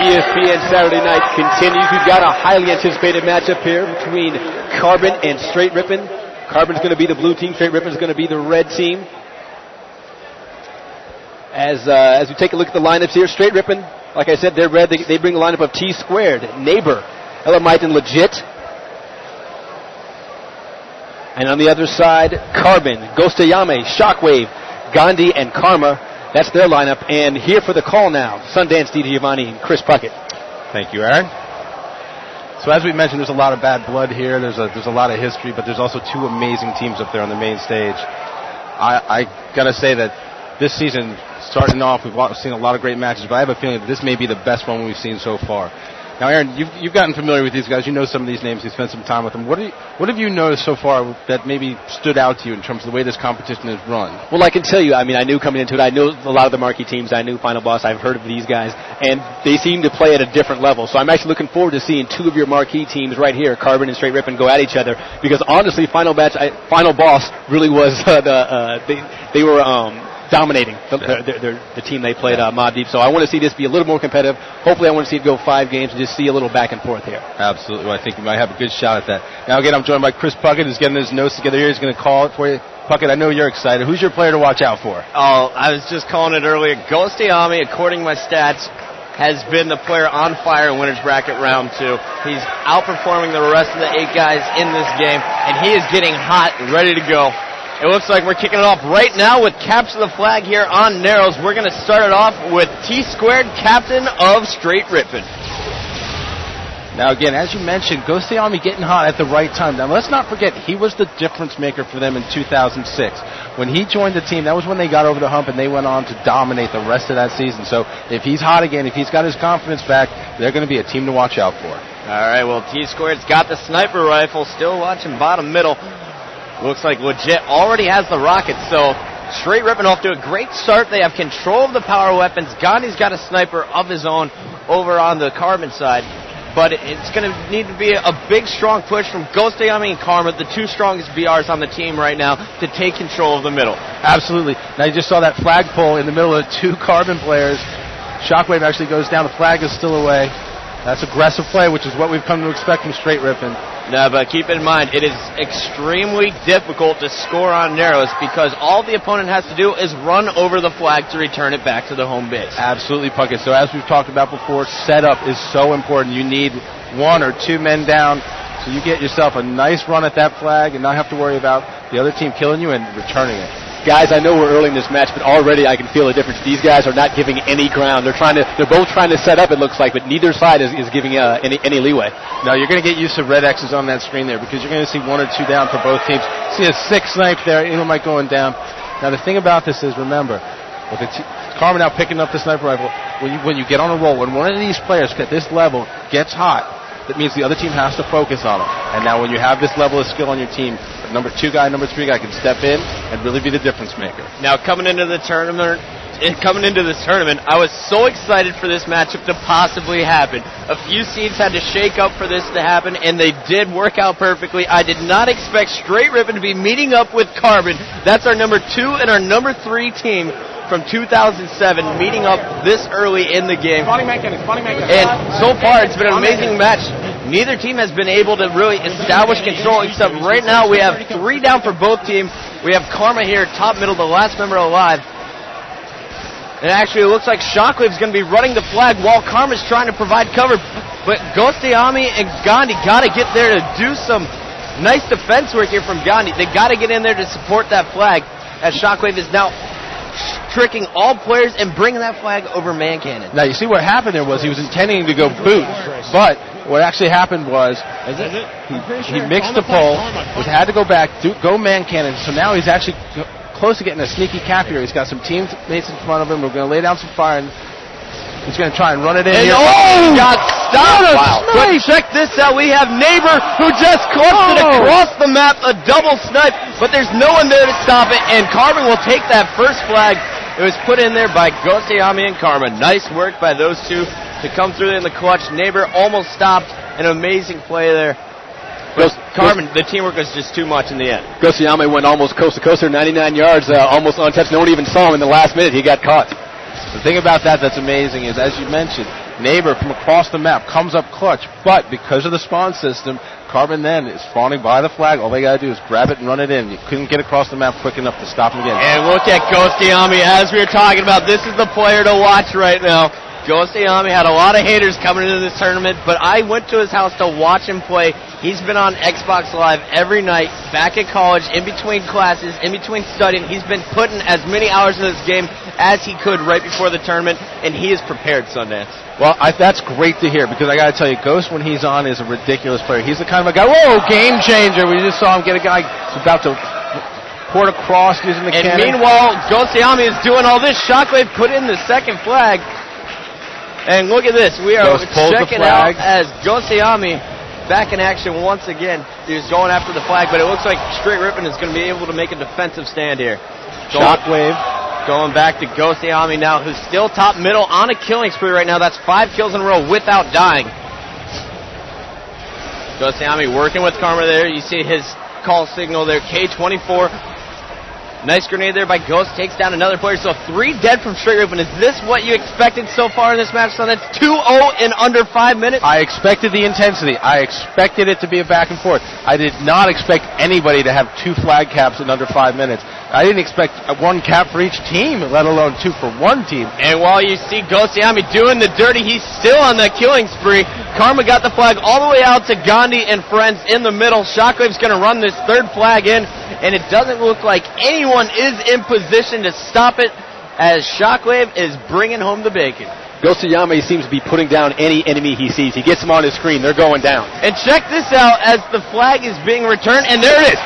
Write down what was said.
ESPN Saturday night continues. We've got a highly anticipated matchup here between Carbon and Str8 Rippin. Carbon's going to be the blue team. Str8 Rippin's going to be the red team. As we take a look at the lineups here, Str8 Rippin, like I said, they're red. They bring the lineup of T-Squared, Neighbor, Elamite, and Legit. And on the other side, Carbon, Ghostayame, Shockwave, Gandhi, and Karma. That's their lineup. And here for the call now, Sundance DiGiovanni and Chris Puckett. Thank you, Aaron. So as we mentioned, there's a lot of bad blood here. There's a lot of history, but there's also two amazing teams up there on the main stage. I got to say that this season, starting off, we've seen a lot of great matches, but I have a feeling that this may be the best one we've seen so far. Now, Aaron, you've gotten familiar with these guys. You know some of these names. You spent some time with them. What have you noticed so far that maybe stood out to you in terms of the way this competition is run? Well, I can tell you, I knew coming into it, I knew a lot of the marquee teams. I knew Final Boss. I've heard of these guys, and they seem to play at a different level. So I'm actually looking forward to seeing two of your marquee teams right here, Carbon and Str8 Rippin, go at each other, because honestly, Final Boss really was they were dominating the team they played, Mob Deep. So I want to see this be a little more competitive. Hopefully I want to see it go 5 games and just see a little back and forth here. Absolutely. Well, I think you might have a good shot at that. Now, again, I'm joined by Chris Puckett, who's getting his notes together here. He's going to call it for you. Puckett, I know you're excited. Who's your player to watch out for? Oh, I was just calling it earlier. Ghostayame, according to my stats, has been the player on fire in Winners Bracket Round 2. He's outperforming the rest of the 8 guys in this game, and he is getting hot and ready to go. It looks like we're kicking it off right now with Capture the Flag here on Narrows. We're going to start it off with T-Squared, captain of Str8 Rippin. Now, again, as you mentioned, Ghostayame getting hot at the right time. Now, let's not forget, he was the difference maker for them in 2006. When he joined the team, that was when they got over the hump, and they went on to dominate the rest of that season. So if he's hot again, if he's got his confidence back, they're going to be a team to watch out for. All right, well, T-Squared's got the sniper rifle, still watching bottom middle. Looks like Legit already has the rocket, so Str8 Rippin off to a great start. They have control of the power weapons. Gandhi's got a sniper of his own over on the Carbon side, but it's going to need to be a big, strong push from Ghostayame and Karma, the two strongest BRs on the team right now, to take control of the middle. Absolutely. Now, you just saw that flagpole in the middle of 2 Carbon players. Shockwave actually goes down. The flag is still away. That's aggressive play, which is what we've come to expect from Str8 Rippin. No, but keep in mind, it is extremely difficult to score on Narrows because all the opponent has to do is run over the flag to return it back to the home base. Absolutely, Puckett. So as we've talked about before, setup is so important. You need 1 or 2 men down so you get yourself a nice run at that flag and not have to worry about the other team killing you and returning it. Guys, I know we're early in this match, but already I can feel a difference. These guys are not giving any ground. They're both trying to set up, it looks like, but neither side is giving any leeway. No, you're going to get used to red X's on that screen there because you're going to see 1 or 2 down for both teams. See a 6 snipe there, Elamite going down. Now, the thing about this is, remember, with Karma now picking up the sniper rifle, when you get on a roll, when one of these players at this level gets hot, that means the other team has to focus on it. And now when you have this level of skill on your team, the number 2 guy, number 3 guy can step in and really be the difference maker. Now coming into this tournament, I was so excited for this matchup to possibly happen. A few seeds had to shake up for this to happen, and they did work out perfectly. I did not expect Str8 Rippin to be meeting up with Carbon. That's our number 2 and our number 3 team from 2007 meeting up this early in the game. And so far, it's been an amazing match. Neither team has been able to really establish control, except right now we have 3 down for both teams. We have Karma here, top middle, the last member alive. And actually, it looks like Shockwave's going to be running the flag while Karma's trying to provide cover. But Ghostayame and Gandhi got to get there to do some nice defense work here from Gandhi. They got to get in there to support that flag, as Shockwave is now tricking all players and bringing that flag over man cannon. Now, you see what happened there was he was intending to go boot, but what actually happened was he mixed the pole, had to go back, go man cannon, so now he's actually close to getting a sneaky cap here. He's got some teammates in front of him. We're going to lay down some fire, and he's going to try and run it in here. Oh, got stopped. Wow. But check this out. We have Neighbor who just clutched it across the map, a double snipe, but there's no one there to stop it, and Carbon will take that first flag. It was put in there by Ghostayame and Karma. Nice work by those two to come through in the clutch. Neighbor almost stopped. An amazing play there. But Carbon, the teamwork was just too much in the end. Ghostayame went almost coast to coast there, 99 yards, almost untouched. No one even saw him in the last minute. He got caught. The thing about that's amazing is, as you mentioned, Neighbor from across the map comes up clutch, but because of the spawn system, Carbon then is spawning by the flag. All they got to do is grab it and run it in. You couldn't get across the map quick enough to stop him again. And look at Ghostayami, as we were talking about. This is the player to watch right now. Ghostayami had a lot of haters coming into this tournament, but I went to his house to watch him play. He's been on Xbox Live every night, back at college, in between classes, in between studying. He's been putting as many hours in this game as he could right before the tournament, and he is prepared, Sundance. Well, that's great to hear, because I got to tell you, Ghost, when he's on, is a ridiculous player. He's the kind of a guy, whoa, game changer. We just saw him get a guy who's about to port across using the cannon. And meanwhile, Ghostayami is doing all this. Shockwave put in the second flag. And look at this. We are checking out as Ghostayami back in action once again. He's going after the flag, but it looks like Str8 Rippin is going to be able to make a defensive stand here. Shockwave. Going back to Ghostayami now, who's still top middle on a killing spree right now. That's 5 kills in a row without dying. Ghostayami working with Karma there. You see his call signal there, K24. Nice grenade there by Ghost, takes down another player. So 3 dead from Str8 Rippin. Is this what you expected so far in this match? So that's 2-0 in under 5 minutes? I expected the intensity. I expected it to be a back and forth. I did not expect anybody to have 2 flag caps in under 5 minutes. I didn't expect 1 cap for each team, let alone 2 for one team. And while you see Ghostayami doing the dirty, he's still on that killing spree. Karma got the flag all the way out to Gandhi and friends in the middle. Shockwave's going to run this 3rd flag in, and it doesn't look like anyone is in position to stop it, as Shockwave is bringing home the bacon. Ghostayami seems to be putting down any enemy he sees. He gets them on his screen. They're going down. And check this out as the flag is being returned, and there it is.